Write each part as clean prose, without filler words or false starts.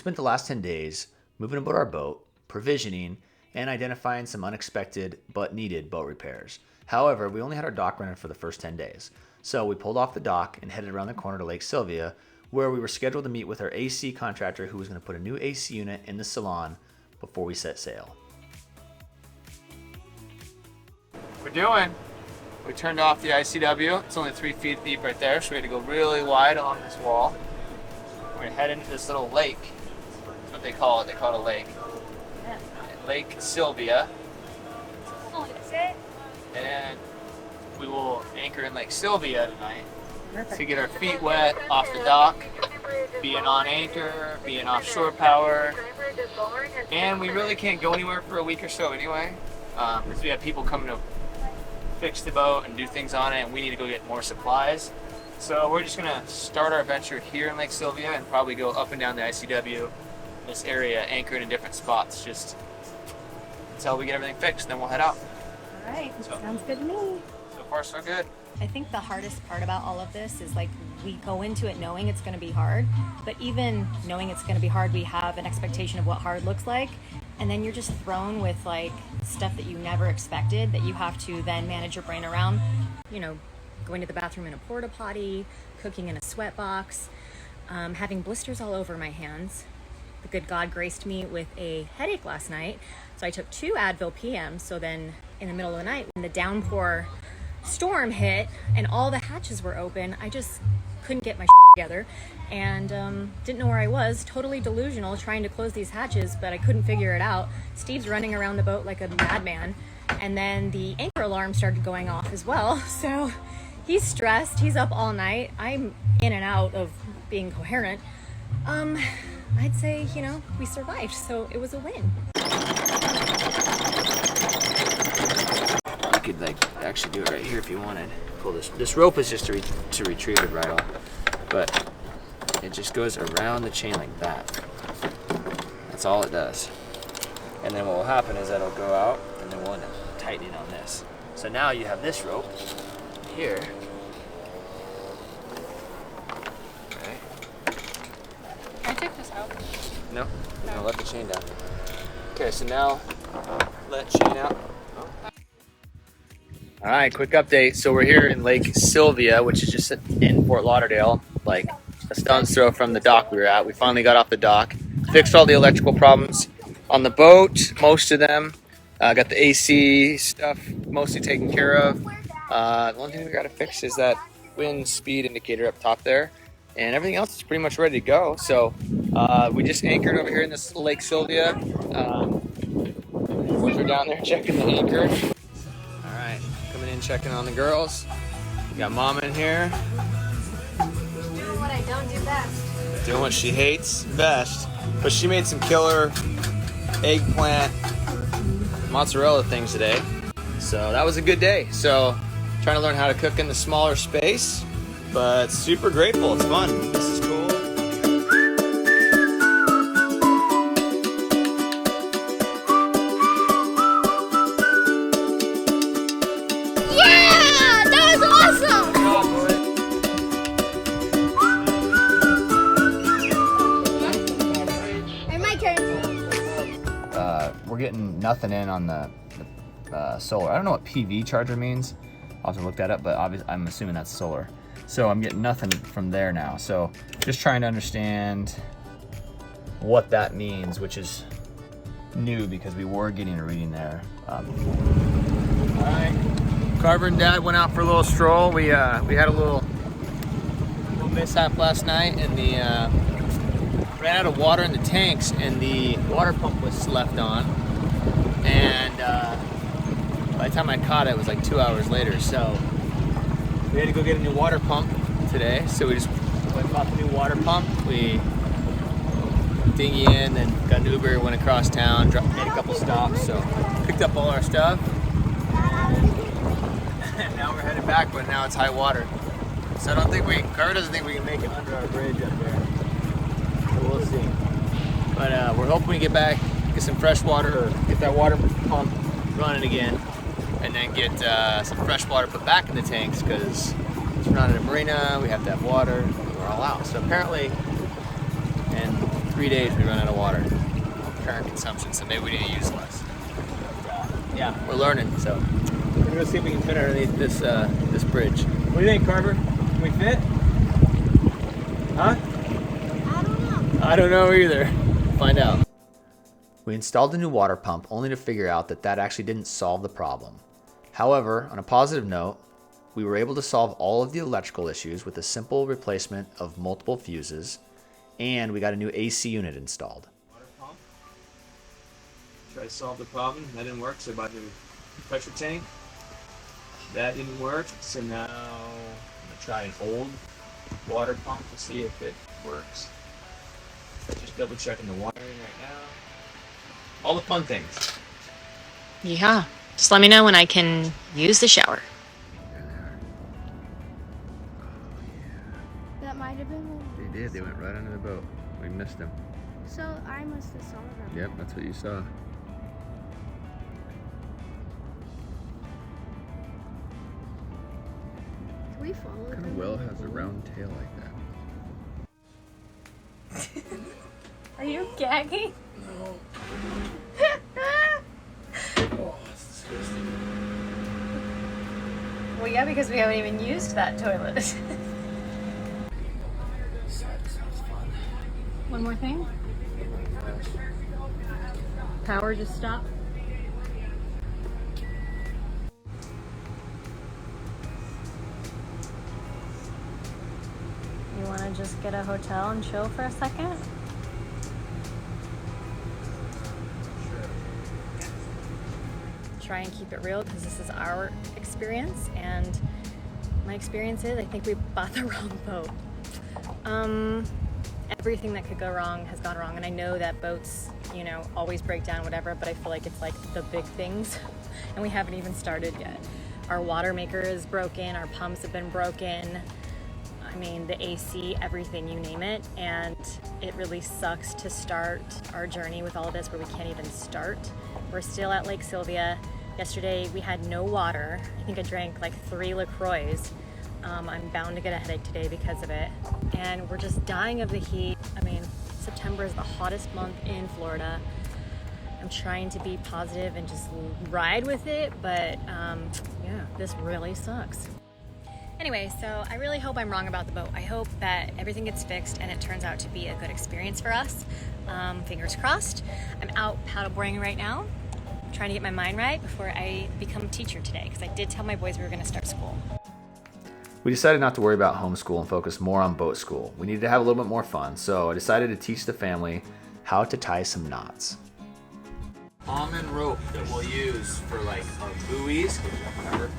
spent the last 10 days moving about our boat, provisioning, and identifying some unexpected but needed boat repairs. However, we only had our dock running for the first 10 days. So we pulled off the dock and headed around the corner to Lake Sylvia, where we were scheduled to meet with our AC contractor who was going to put a new AC unit in the salon before we set sail. We turned off the ICW. It's only 3 feet deep right there, so we had to go really wide along this wall. We're gonna head into this little lake. That's what they call it. They call it a lake. Yeah. Lake Sylvia. Oh, that's it? And we will anchor in Lake Sylvia tonight Perfect. to get our feet wet off the dock, being on anchor, being offshore power. And we really can't go anywhere for a week or so anyway, because we have people coming to fix the boat and do things on it, and we need to go get more supplies. So we're just gonna start our adventure here in Lake Sylvia and probably go up and down the ICW, this area, anchoring in different spots, just until we get everything fixed. Then we'll head out. All right, So- sounds good to me. So far, so good. I think the hardest part about all of this is like we go into it knowing it's going to be hard, but even knowing it's going to be hard, we have an expectation of what hard looks like, and then you're just thrown with like stuff that you never expected that you have to then manage your brain around. You know, going to the bathroom in a porta potty, cooking in a sweat box, having blisters all over my hands. The good God graced me with a headache last night, so I took 2 Advil PMs. So then in the middle of the night when the downpour storm hit and all the hatches were open, I just couldn't get my together and didn't know where I was, totally delusional trying to close these hatches, but I couldn't figure it out. Steve's running around the boat like a madman, and then the anchor alarm started going off as well, so he's stressed, he's up all night. I'm in and out of being coherent. I'd say, you know, we survived, so it was a win. You could like actually do it right here if you wanted. Pull this. This rope is just to retrieve it right off, but it just goes around the chain like that. That's all it does. And then what will happen is that'll go out, and then we'll end up tightening on this. So now you have this rope here. Okay. Can I take this out? No. No. Let the chain down. Okay. So now let chain out. All right, quick update. So we're here in Lake Sylvia, which is just in Fort Lauderdale, like a stone's throw from the dock we were at. We finally got off the dock, fixed all the electrical problems on the boat, most of them. Got the AC stuff mostly taken care of. The only thing we got to fix is that wind speed indicator up top there, and everything else is pretty much ready to go. So we just anchored over here in this Lake Sylvia. Boys are down there checking the anchor. In checking on the girls. We got Mom in here. Doing what I don't do best. Doing what she hates best. But she made some killer eggplant mozzarella things today. So that was a good day. So trying to learn how to cook in the smaller space, but super grateful. It's fun. This is cool. We're getting nothing in on the solar. I don't know what PV charger means. I'll have to look that up, but obviously I'm assuming that's solar. So I'm getting nothing from there now. So just trying to understand what that means, which is new because we were getting a reading there. All right, Carver and Dad went out for a little stroll. We had a little mishap last night, and the ran out of water in the tanks, and the water pump was left on. And by the time I caught it, it was like 2 hours later. So we had to go get a new water pump today. So we just went and bought the new water pump. We dinghy in, and got an Uber, went across town, made a couple stops. So picked up all our stuff. And now we're headed back, but now it's high water. So I don't think Carver doesn't think we can make it under our bridge up there. So we'll see. But we're hoping we get back, get some fresh water, or get that water pump running again, and then get some fresh water put back in the tanks, because we're not in a marina, we have to have water, we're all out. So apparently in 3 days we run out of water. Current consumption, so maybe we need to use less. Yeah, we're learning, so we're gonna go see if we can fit underneath this this bridge. What do you think, Carver? Can we fit? Huh? I don't know. I don't know either. Find out. We installed a new water pump only to figure out that that actually didn't solve the problem. However, on a positive note, we were able to solve all of the electrical issues with a simple replacement of multiple fuses, and we got a new AC unit installed. Water pump. Try to solve the problem. That didn't work, so I bought a new pressure tank. That didn't work, so now I'm gonna try an old water pump to see if it works. Just double checking the wiring right now. All the fun things. Yeah. Just let me know when I can use the shower. That might have been one. They did. They went right under the boat. We missed them. So I must have saw them. Yep, that's what you saw. Can we follow What kind them? of whale has a round tail like that? Are you gagging? No. Oh, that's disgusting. Well, yeah, because we haven't even used that toilet. This sounds fun. One more thing. Power just stopped. You want to just get a hotel and chill for a second? Try and keep it real because this is our experience, and my experience is I think we bought the wrong boat. Everything that could go wrong has gone wrong, and I know that boats, you know, always break down, whatever, but I feel like it's like the big things, and we haven't even started yet. Our water maker is broken, our pumps have been broken, I mean, the AC, everything, you name it, and it really sucks to start our journey with all of this where we can't even start. We're still at Lake Sylvia. Yesterday we had no water. I think I drank like 3 LaCroix. I'm bound to get a headache today because of it. And we're just dying of the heat. I mean, September is the hottest month in Florida. I'm trying to be positive and just ride with it, but yeah, this really sucks. Anyway, so I really hope I'm wrong about the boat. I hope that everything gets fixed and it turns out to be a good experience for us. Fingers crossed. I'm out paddleboarding right now, trying to get my mind right before I become a teacher today, because I did tell my boys we were going to start school. We decided not to worry about homeschool and focus more on boat school. We needed to have a little bit more fun, so I decided to teach the family how to tie some knots. Almond rope that we'll use for like our buoys. Remember?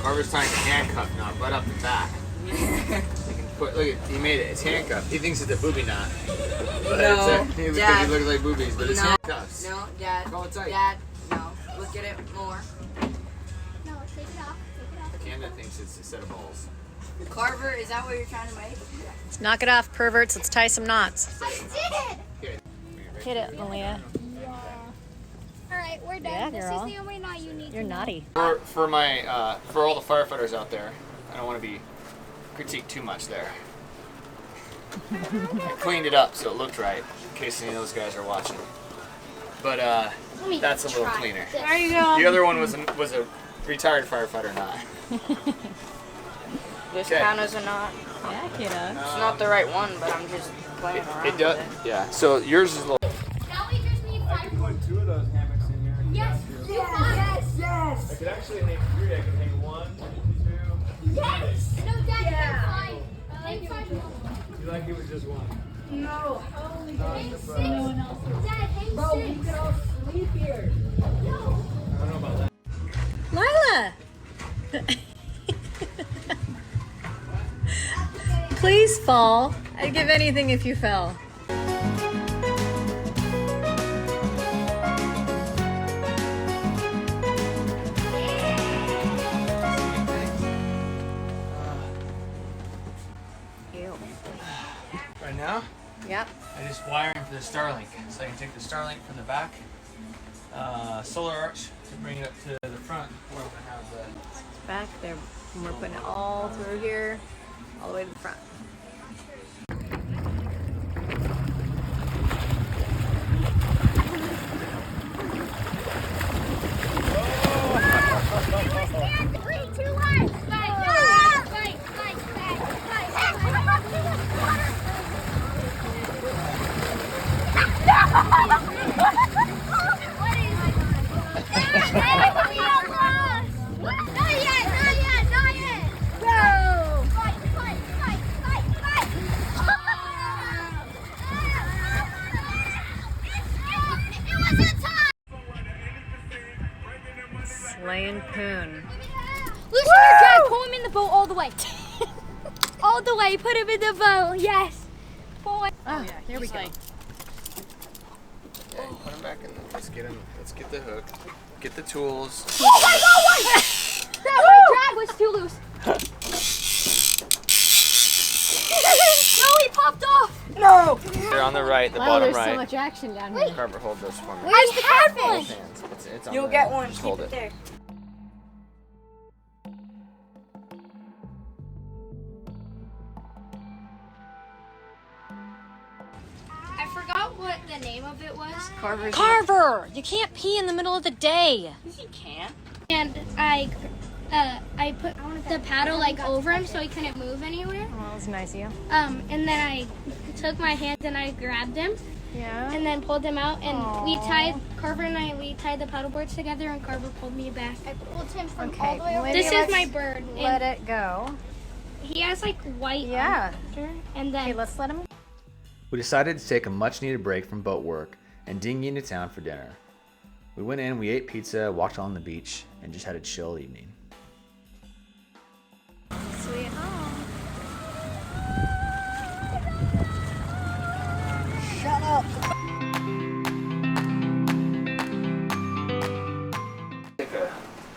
Carver's tying a handcuff knot right up the back. You can put, look at, he made it. It's handcuffed. He thinks it's a booby knot. But No, he Dad. looks like boobies, but it's No, handcuffs. no, Dad. Call it tight. Dad, no. Look at it more. No, take it off. Take it off. Canada thinks it's a set of balls. Carver, is that what you're trying to make? Let's knock it off, perverts. Let's tie some knots. I did! Here. Hit it, Malia. Alright, we're done. Yeah, this girl. is the only knot you need You're to know. naughty. For my for all the firefighters out there, I don't want to be critiqued too much there. I cleaned it up so it looked right, in case any of those guys are watching. But that's a little cleaner. There you go. The other one was a retired firefighter knot. This Okay. count as a knot. Yeah, kiddo. It's not the right one, but I'm just playing around It does, with it. yeah. So yours is a little. Now we just need 5 more. put 2 of those hammocks in here. Yes! I could actually hang 3. I could hang 1, 2. Yes! No, Dad, you're fine. Hang 5 more. You like it with just 1? No. Hang 6. Dad, hang 6. Bro, we can all sleep here. No. I don't know about that. Lila! Please fall. I'd give anything if you fell. Ew. Right now, Yep. I just wiring for the Starlink. So I can take the Starlink from the back, solar arch to bring it up to the front where I'm gonna have the. Back there. And we're putting it all through here, all the way to the front. Slaying Poon. Loosen your drag, pull him in the boat all the way. All the way, put him in the boat, yes. Pull it. Oh, yeah, here we go. Yeah, you put him back in there. Let's get him. Let's get the hook. Get the tools. Oh my God! That drag was too loose. No, he popped off. No! They're on the right, the Wow, bottom there's right. so much action down here. Carver, hold this for me. Where's the careful? Both hands. It's on You'll there. get one. Just Keep hold it it. there. I forgot what the name of it was. Carver! You can't pee in the middle of the day. Yes, you can. And I put the paddle like over him so he couldn't move anywhere. Well, that was nice of you. And then I took my hands and I grabbed him Yeah. and then pulled him out. And Carver and I tied the paddle boards together and Carver pulled me back. I pulled him from Okay, maybe This is let's my bird. Let And it go. he has like white Yeah. and then Okay, let's let him. We decided to take a much needed break from boat work and dingy into town for dinner. We went in, we ate pizza, walked on the beach, and just had a chill evening. Sweet home. Shut up. Take a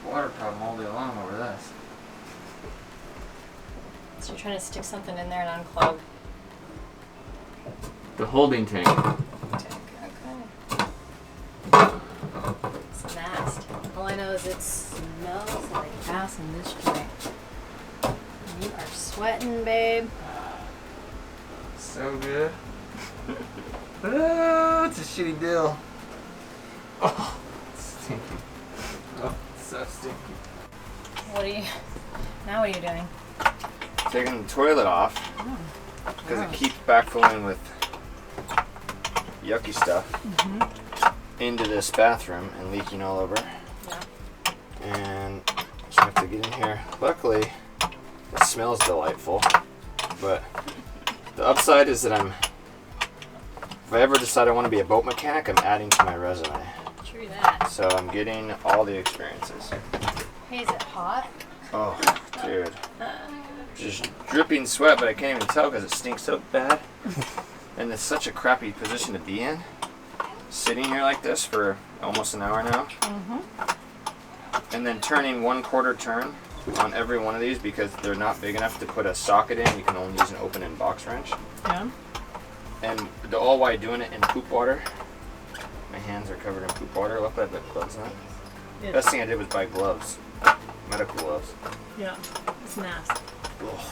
water problem all day long over this. So you're trying to stick something in there and unclog. The holding tank. Okay. It's nasty. All I know is it smells like ass in this joint. You are sweating, babe. So good. Oh, it's a shitty deal. Oh, it's stinky. Oh, it's so stinky. What are you doing? Taking the toilet off because it keeps backfilling with yucky stuff into this bathroom and leaking all over. Yeah. And so I have to get in here. Luckily, it smells delightful, but the upside is that if I ever decide I want to be a boat mechanic, I'm adding to my resume. True that. So I'm getting all the experiences. Hey, is it hot? Oh, dude. Just dripping sweat, but I can't even tell because it stinks so bad. And it's such a crappy position to be in. Sitting here like this for almost an hour now. And then turning 1/4 turn on every one of these because they're not big enough to put a socket in. You can only use an open-end box wrench. Yeah. And all while doing it in poop water. My hands are covered in poop water. Luckily I've got gloves on. Best thing I did was buy gloves. Medical gloves. Yeah. It's nasty. Ugh.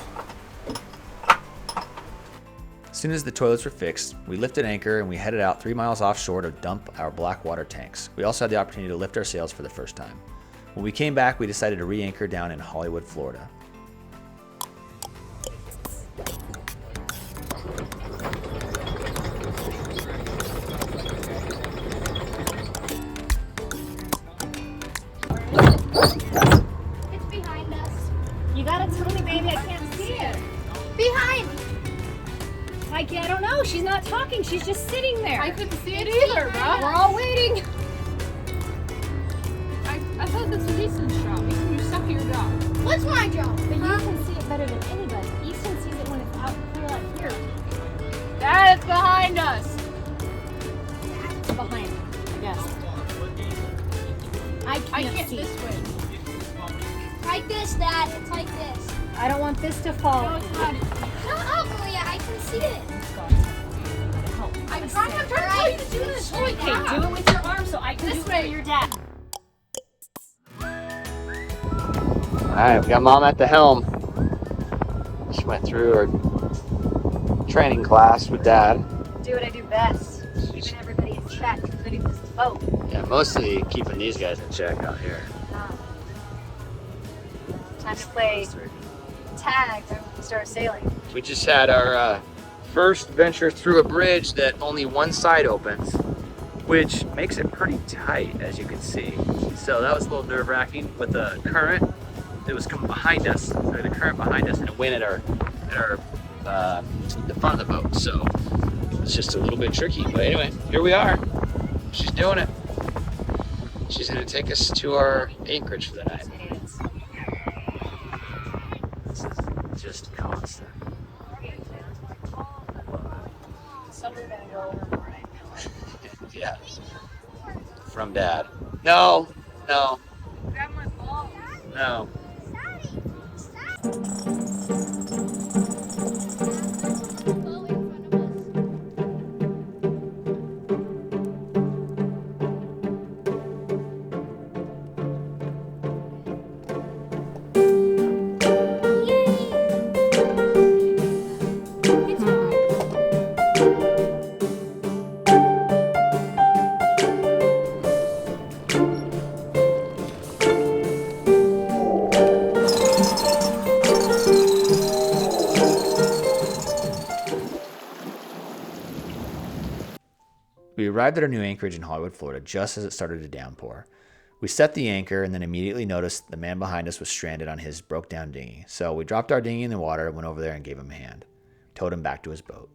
As soon as the toilets were fixed, we lifted anchor and we headed out 3 miles offshore to dump our black water tanks. We also had the opportunity to lift our sails for the first time. When we came back, we decided to re-anchor down in Hollywood, Florida. it's behind us. You gotta tell me, baby. I can't see it. Behind. I don't know. She's not talking. She's just sitting there. I couldn't see it either, bro. We're all waiting. I thought this was Easton's job. Easton, you suck at your job. What's my job? But you can see it better than anybody. Easton sees it when it's out clear out here. That is behind us. It's behind, I guess. I I can't can't see. this way. Like this, Dad. It's like this. I don't want this to fall. No, it's not. Shut up, Malia. I can see it. I'm trying to tell you to do this. Holy Okay, crap. do it with your arm so I can This do it way. for your dad. Alright, we got Mom at the helm. She went through her training class with Dad. Do what I do best. Keeping everybody in check, including this boat. Yeah, mostly keeping these guys in check out here. Time to play tag when we start sailing. We just had our first venture through a bridge that only one side opens. which makes it pretty tight, as you can see. So that was a little nerve-wracking with the current. It was coming behind us, the current behind us, and it went at the front of the boat. So it's just a little bit tricky. But anyway, here we are. She's doing it. She's gonna take us to our anchorage for the night. This is just constant. Yeah. From Dad. No. No. No. We arrived at our new anchorage in Hollywood, Florida, just as it started to downpour. We set the anchor and then immediately noticed the man behind us was stranded on his broke-down dinghy. So we dropped our dinghy in the water, went over there and gave him a hand. Towed him back to his boat.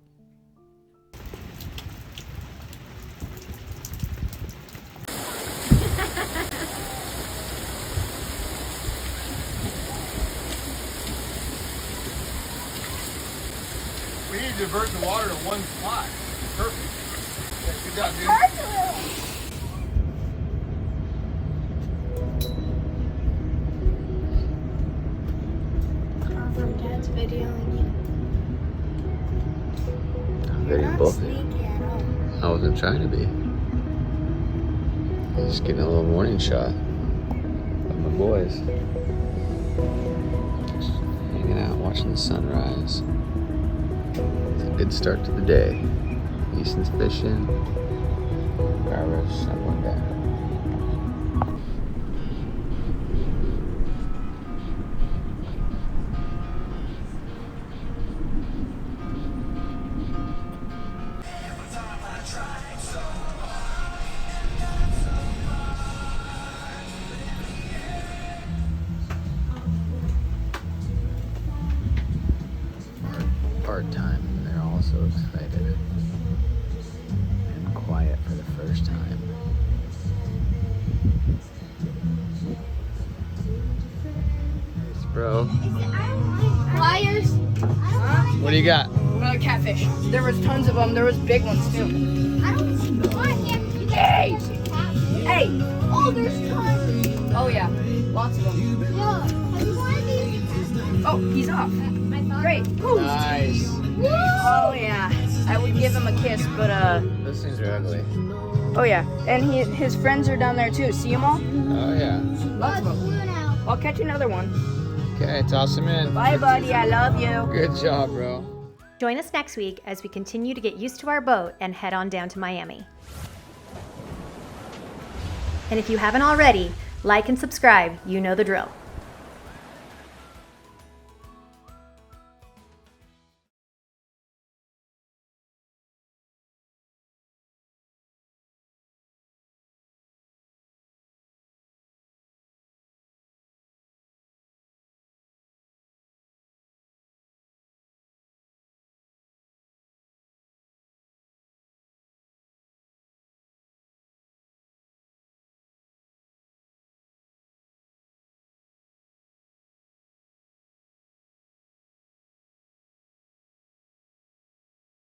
We need to divert the water to one spot. Perfect. Yeah, good job, dude. From Dad's videoing you. Very both. I wasn't trying to be. Just getting a little morning shot of my boys. Just hanging out, watching the sunrise. It's a good start to the day. Easton's fishing. Barbara's settling down. Part time, and they're all so excited and quiet for the first time. Thanks, bro. Pliers. What do you got? Another catfish. There was tons of them. There was big ones too. I don't want him. Hey! Hey! Oh, there's tons. Oh yeah, lots of them. Look, have you wanted these? Oh, he's off. Great. Woo. Nice. Oh yeah. I would give him a kiss, but Those things are ugly. oh yeah. And his friends are down there too. See them all? Oh yeah. Lots of them. Blue now. I'll catch another one. Okay, toss them in. Bye, buddy. I love you. Good job, bro. Join us next week as we continue to get used to our boat and head on down to Miami. And if you haven't already, like and subscribe. You know the drill.